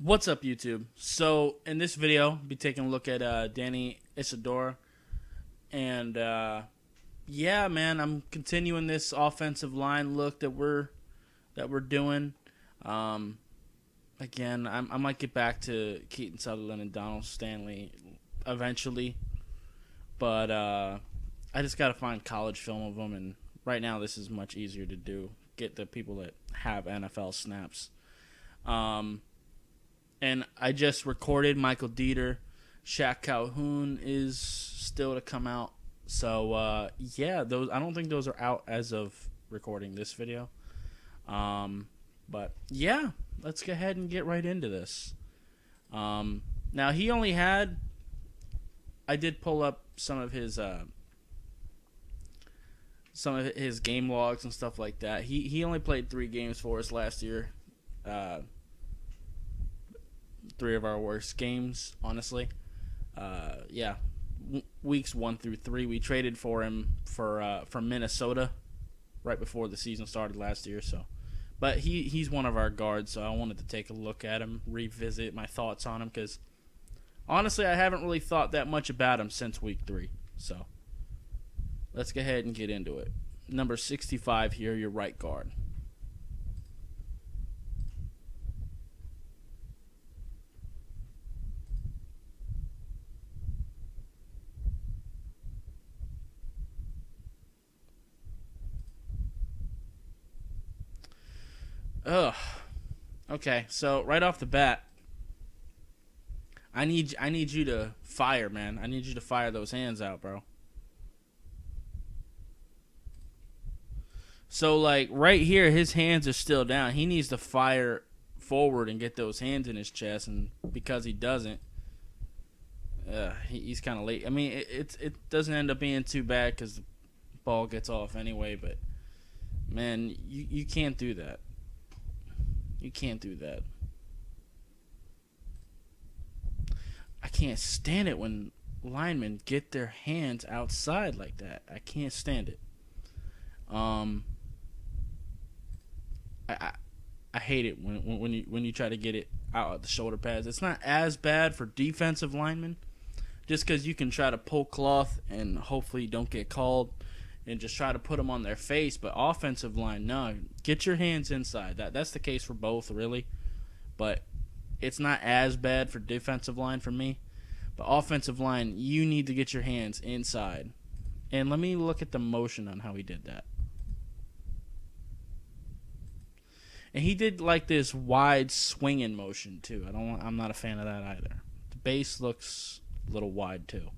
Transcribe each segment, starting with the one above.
What's up, YouTube? So, in this video, I'll be taking a look at Danny Isidora, and yeah, man, I'm continuing this offensive line look that we're doing. Um, Again, I might get back to Keaton Sutherland and Donald Stanley eventually, but I just got to find college film of them, and right now this is much easier to do. Get the people that have NFL snaps. Um, and I just recorded Michael Dieter. Shaq Calhoun is still to come out. So yeah, those I don't think those are out as of recording this video. Um, but yeah, let's go ahead and get right into this. Now he only had. I did pull up some of his game logs and stuff like that. He only played 3 games for us last year. Uh, 3 of our worst games, honestly. Yeah, weeks 1 through 3, we traded for him from Minnesota right before the season started last year. So, but he's one of our guards, so I wanted to take a look at him, revisit my thoughts on him, because honestly, I haven't really thought that much about him since week 3. So, let's go ahead and get into it. Number 65 here, your right guard. Ugh. Okay, so right off the bat, I need you to fire, man. I need you to fire those hands out, bro. So like right here, his hands are still down. He needs to fire forward and get those hands in his chest, and because he doesn't, he's kind of late. I mean, it doesn't end up being too bad because the ball gets off anyway. But man, you can't do that. You can't do that. I can't stand it when linemen get their hands outside like that. I can't stand it. Um, I I hate it when you try to get it out of the shoulder pads. It's not as bad for defensive linemen, just because you can try to pull cloth and hopefully you don't get called, and just try to put them on their face. But offensive line, no, get your hands inside. That's the case for both, really. But it's not as bad for defensive line for me. But offensive line, you need to get your hands inside. And let me look at the motion on how he did that. And he did like this wide swinging motion too. I'm not a fan of that either. The base looks a little wide too.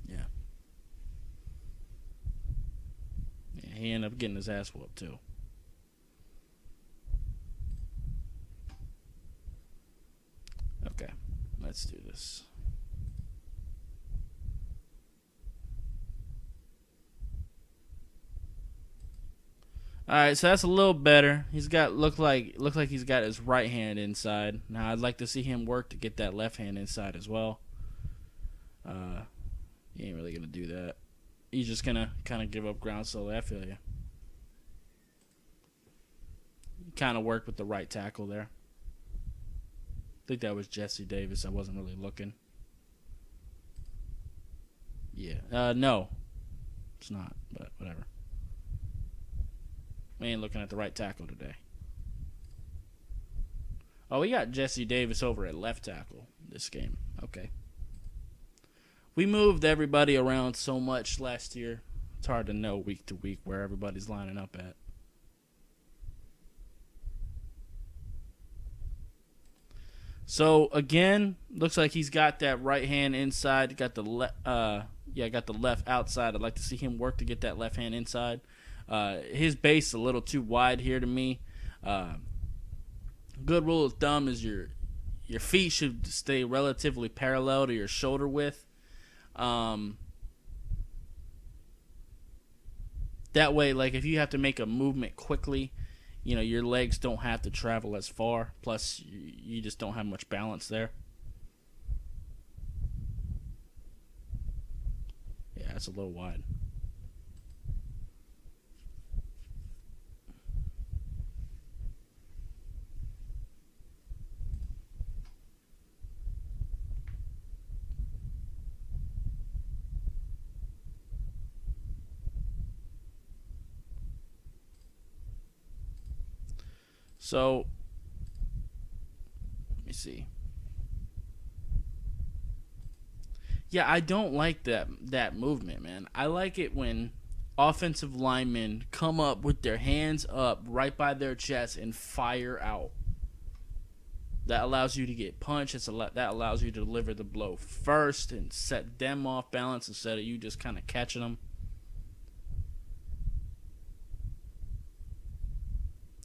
Yeah. Yeah, he ended up getting his ass whooped too. Okay, let's do this. All right, so that's a little better. He's got look like he's got his right hand inside. Now I'd like to see him work to get that left hand inside as well. Uh, he ain't really gonna do that. He's just gonna kind of give up ground slowly. I feel you. Kind of work with the right tackle there. I think that was Jesse Davis. I wasn't really looking. Yeah. No, it's not. But whatever. We ain't looking at the right tackle today. Oh, we got Jesse Davis over at left tackle this game. Okay. We moved everybody around so much last year. It's hard to know week to week where everybody's lining up at. So again, looks like he's got that right hand inside. Got the got the left outside. I'd like to see him work to get that left hand inside. His base is a little too wide here to me. Uh, Good rule of thumb is your feet should stay relatively parallel to your shoulder width. Um, that way, like if you have to make a movement quickly, your legs don't have to travel as far. Plus, you just don't have much balance there. Yeah, it's a little wide. So, let me see. Yeah, I don't like that movement, man. I like it when offensive linemen come up with their hands up right by their chest and fire out. That allows you to get punched. That allows you to deliver the blow first and set them off balance instead of you just kind of catching them.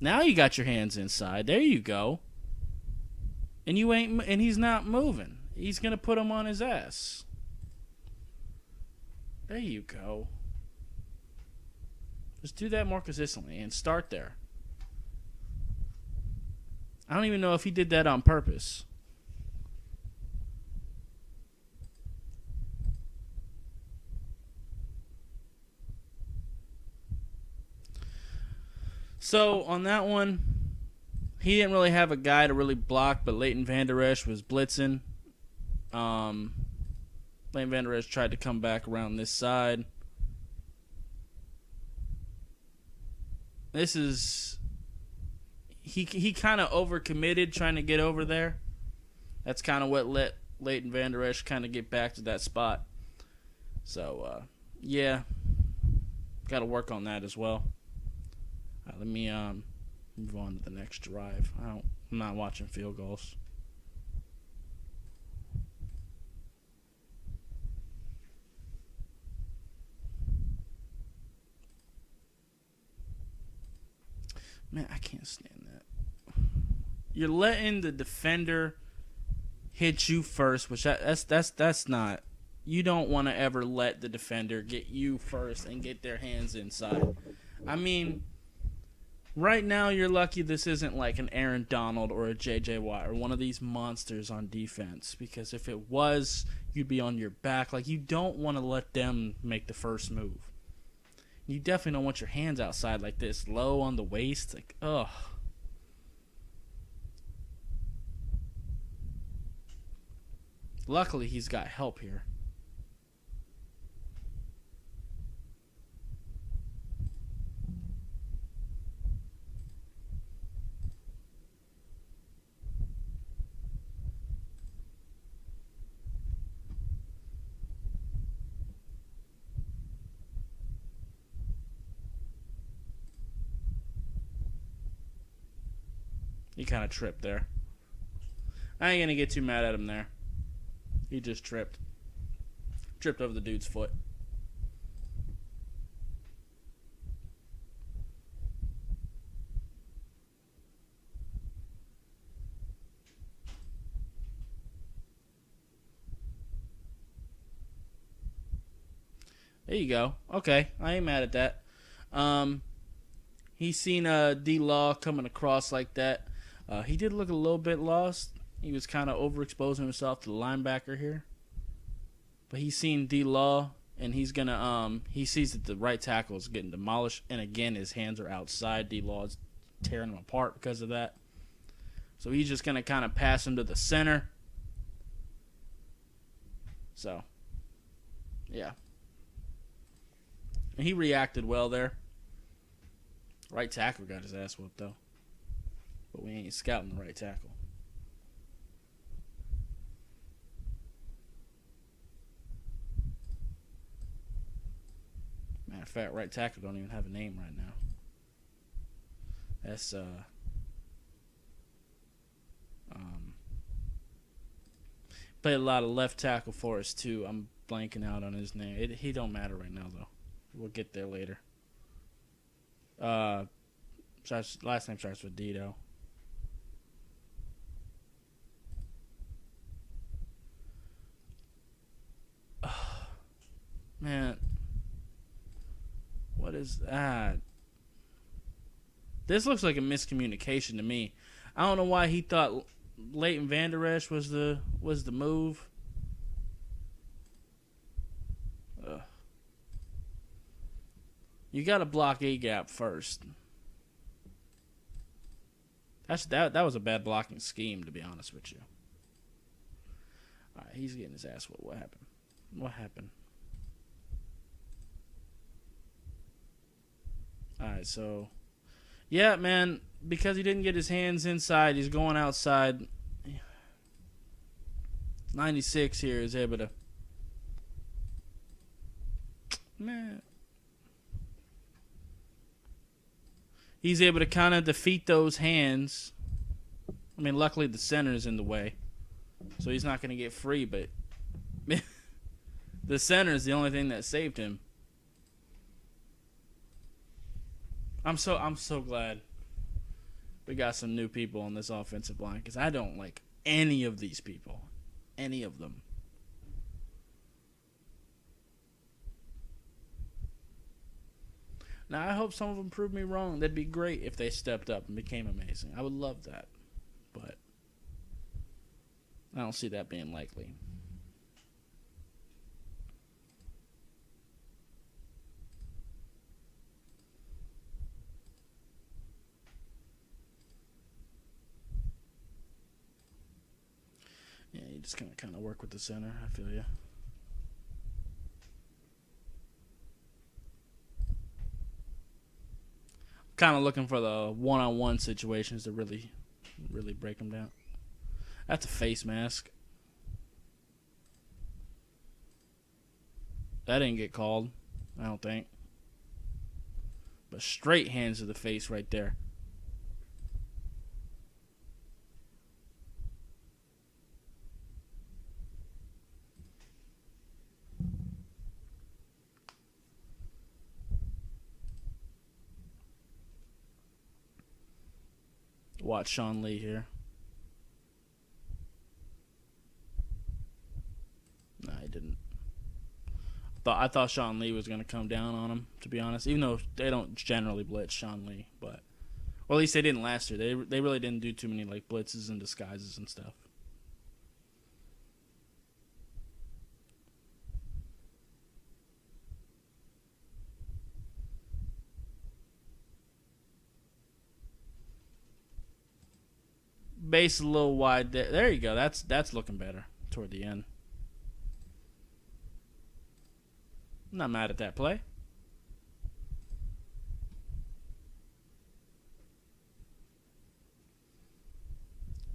Now you got your hands inside. There you go. And he's not moving. He's gonna put him on his ass. There you go. Just do that more consistently and start there. I don't even know if he did that on purpose. So on that one, he didn't really have a guy to really block, but Leighton Vander Esch was blitzing. Leighton Vander Esch tried to come back around this side. This is... He kind of overcommitted trying to get over there. That's kind of what let Leighton Vander Esch kind of get back to that spot. So, yeah. Got to work on that as well. Let me move on to the next drive. I'm not watching field goals. Man, I can't stand that. You're letting the defender hit you first, which that's not. You don't want to ever let the defender get you first and get their hands inside. I mean, right now you're lucky this isn't like an Aaron Donald or a J.J. Watt or one of these monsters on defense, because if it was, you'd be on your back. Like, you don't want to let them make the first move. You definitely don't want your hands outside like this, low on the waist. Like, ugh. Luckily, he's got help here. He kind of tripped there. I ain't going to get too mad at him there. He just tripped. Tripped over the dude's foot. There you go. Okay, I ain't mad at that. He's seen D-Law coming across like that. He did look a little bit lost. He was kind of overexposing himself to the linebacker here. But he's seen D-Law, and he's going to, he sees that the right tackle is getting demolished. And again, his hands are outside. D-Law is tearing him apart because of that. So he's just going to kind of pass him to the center. So, yeah. And he reacted well there. Right tackle got his ass whooped, though. But we ain't scouting the right tackle. Matter of fact, right tackle don't even have a name right now. That's played a lot of left tackle for us too. I'm blanking out on his name. He don't matter right now though. We'll get there later. Last name starts with D though. Man, what is that? This looks like a miscommunication to me. I don't know why he thought Leighton Vander Esch was the move. Ugh. You got to block A gap first. That was a bad blocking scheme, to be honest with you. All right, he's getting his ass whooped. What happened? What happened? All right, so Yeah, man, because he didn't get his hands inside, he's going outside. 96 here is able to. Man. He's able to kind of defeat those hands. I mean, luckily the center's in the way, so he's not going to get free, but the center's the only thing that saved him. I'm so glad we got some new people on this offensive line because I don't like any of these people. Any of them. Now, I hope some of them prove me wrong. That'd be great if they stepped up and became amazing. I would love that. But I don't see that being likely. Yeah, you just kind of work with the center. I feel you. Kind of looking for the one-on-one situations to really break them down. That's a face mask. That didn't get called, I don't think. But straight hands to the face right there. Watch Sean Lee here. No, he didn't. I thought Sean Lee was going to come down on him, to be honest. Even though they don't generally blitz Sean Lee, but or at least they didn't last year. They really didn't do too many like blitzes and disguises and stuff. Base a little wide there. There you go. That's looking better toward the end. I'm not mad at that play.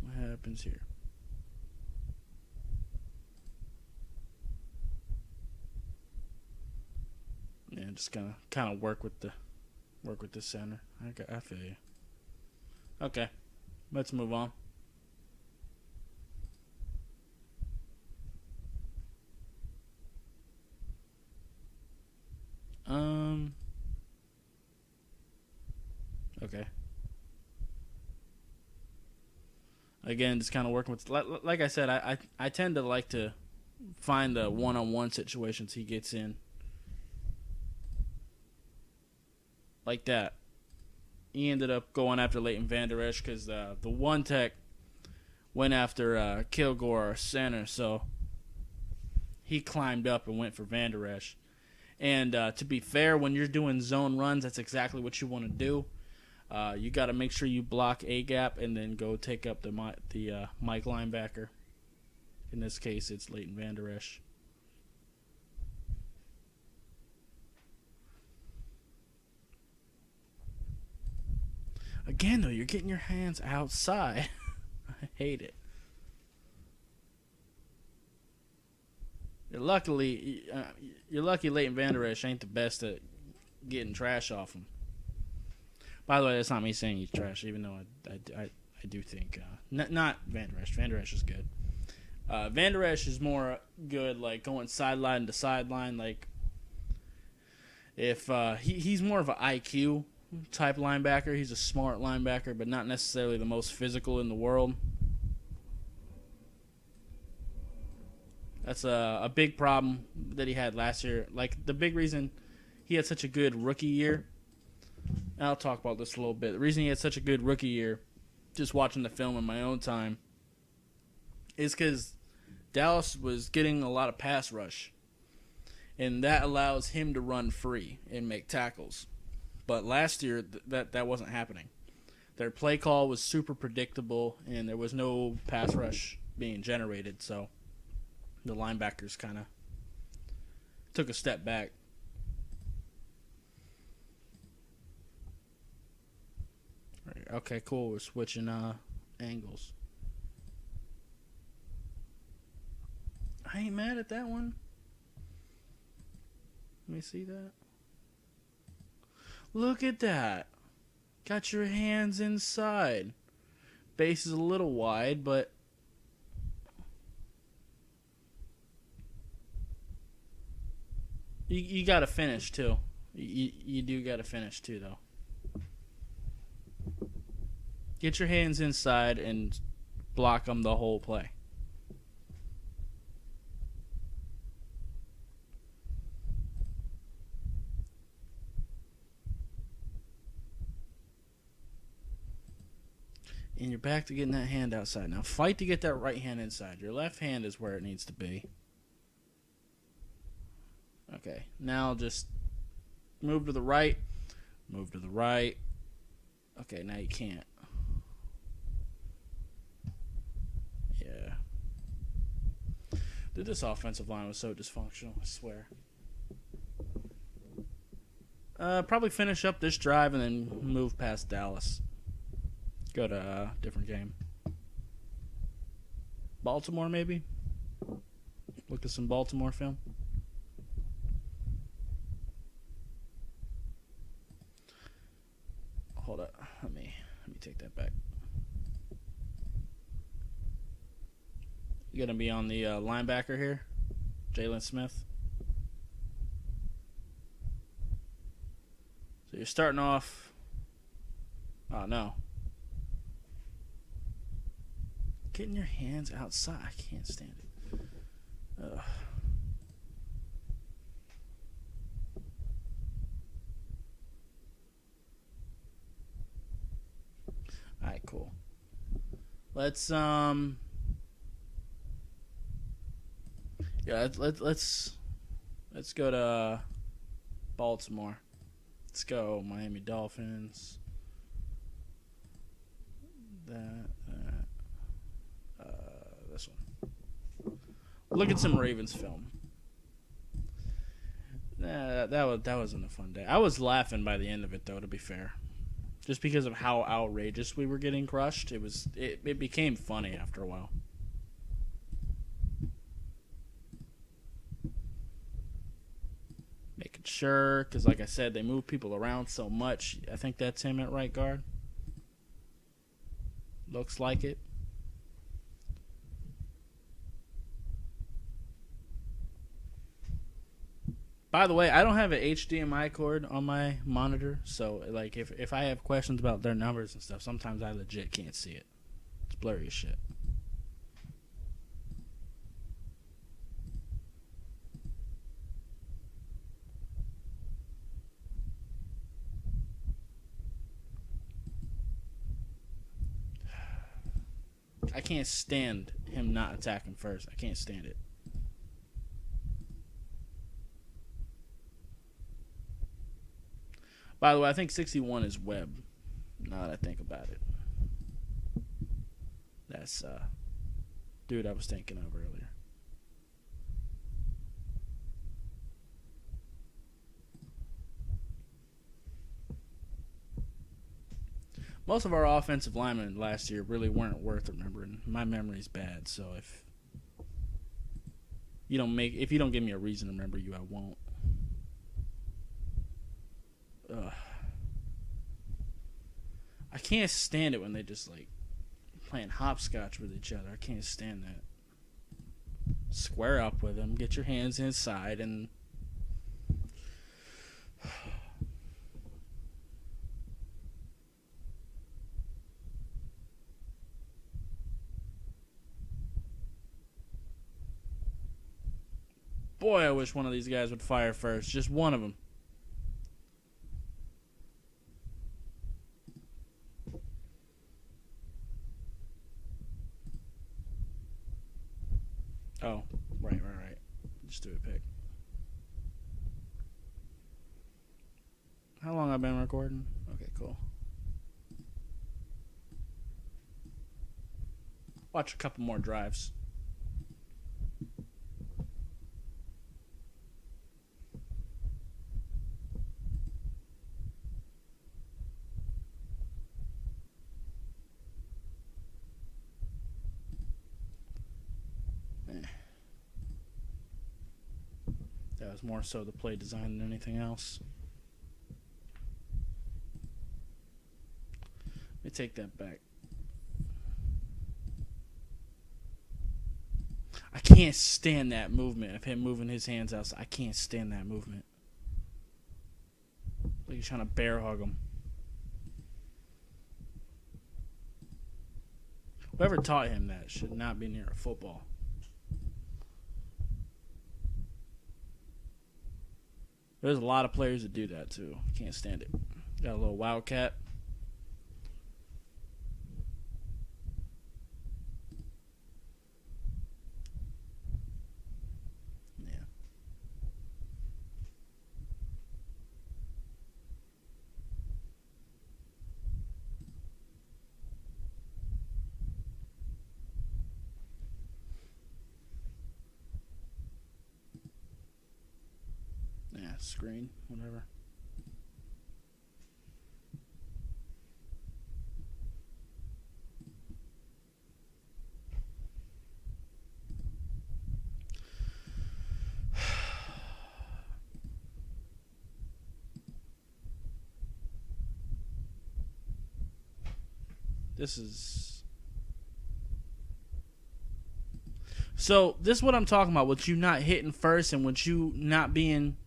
What happens here? Yeah, just kind of work with the center. I feel you. Okay, let's move on. Okay. Again, just kind of working with, like I said, I tend to like to find the one-on-one situations he gets in. Like that. He ended up going after Leighton Vander Esch because the one tech went after Kilgore, our center, so he climbed up and went for Vander Esch. And to be fair, when you're doing zone runs, that's exactly what you want to do. You got to make sure you block a gap and then go take up the Mike linebacker. In this case, it's Leighton Vander Esch. Again, though, you're getting your hands outside. I hate it. You're lucky Leighton Vander Esch ain't the best at getting trash off him. By the way, that's not me saying he's trash, even though I do think not Vander Esch. Vander Esch is good. Vander Esch is more good, like going sideline to sideline. Like if he's more of an IQ type linebacker. He's a smart linebacker, but not necessarily the most physical in the world. That's a big problem that he had last year. Like, the big reason he had such a good rookie year, and I'll talk about this a little bit. The reason he had such a good rookie year, just watching the film in my own time, is because Dallas was getting a lot of pass rush, and that allows him to run free and make tackles. But last year, that wasn't happening. Their play call was super predictable, and there was no pass rush being generated, so the linebackers kind of took a step back. Okay, cool. We're switching angles. I ain't mad at that one. Let me see that. Look at that. Got your hands inside. Base is a little wide, but you got to finish too. You do got to finish too, though. Get your hands inside and block them the whole play. And you're back to getting that hand outside. Now fight to get that right hand inside. Your left hand is where it needs to be. Okay, now just move to the right. Move to the right. Okay, now you can't. Yeah. Dude, this offensive line was so dysfunctional, I swear. Probably finish up this drive and then move past Dallas. Go to a different game. Baltimore, maybe? Look at some Baltimore film. Hold up. Let me take that back. You gonna be on the linebacker here? Jalen Smith. So you're starting off. Oh, no. Getting your hands outside. I can't stand it. Ugh. Alright, cool. Let's let's go to Baltimore. Let's go Miami Dolphins. This one. Look at some Ravens film. That wasn't a fun day. I was laughing by the end of it, though. To be fair, just because of how outrageous we were getting crushed, it became funny after a while. Making sure, because like I said, they move people around so much. I think that's him at right guard. Looks like it. By the way, I don't have an HDMI cord on my monitor, so like if I have questions about their numbers and stuff, sometimes I legit can't see it. It's blurry as shit. I can't stand him not attacking first. I can't stand it. By the way, I think 61 is Webb. Now that I think about it. That's dude I was thinking of earlier. Most of our offensive linemen last year really weren't worth remembering. My memory's bad, so if you don't give me a reason to remember you, I won't. Ugh. I can't stand it when they just like playing hopscotch with each other. I can't stand that. Square up with them. Get your hands inside and. Boy, I wish one of these guys would fire first. Just one of them. Oh, right. Just do a pick. How long I've been recording? Okay, cool. Watch a couple more drives. it was more so the play design than anything else. Let me take that back. I can't stand that movement of him moving his hands out. I can't stand that movement. Like he's trying to bear hug him. Whoever taught him that should not be near a football. There's a lot of players that do that too. Can't stand it. Got a little wildcat. Yeah, screen, whatever. This is... So, this is what I'm talking about. With you not hitting first and with you not being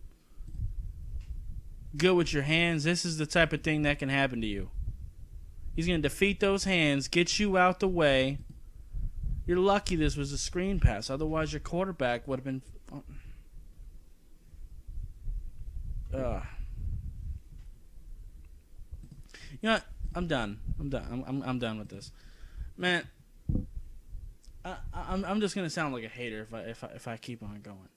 good with your hands, this is the type of thing that can happen to you. He's going to defeat those hands, get you out the way. You're lucky this was a screen pass. Otherwise, your quarterback would have been... You know what? I'm done. I'm done with this. Man, I'm just going to sound like a hater if I keep on going.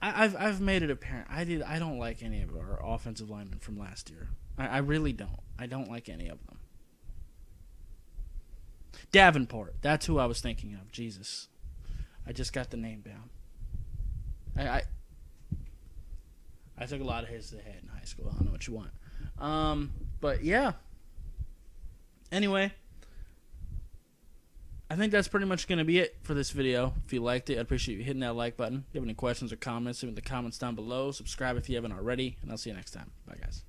I've made it apparent. I don't like any of our offensive linemen from last year. I really don't. I don't like any of them. Davenport. That's who I was thinking of. Jesus. I just got the name down. I took a lot of hits to the head in high school. I don't know what you want. But yeah. Anyway. I think that's pretty much going to be it for this video. If you liked it, I'd appreciate you hitting that like button. If you have any questions or comments, leave them in the comments down below. Subscribe if you haven't already, and I'll see you next time. Bye, guys.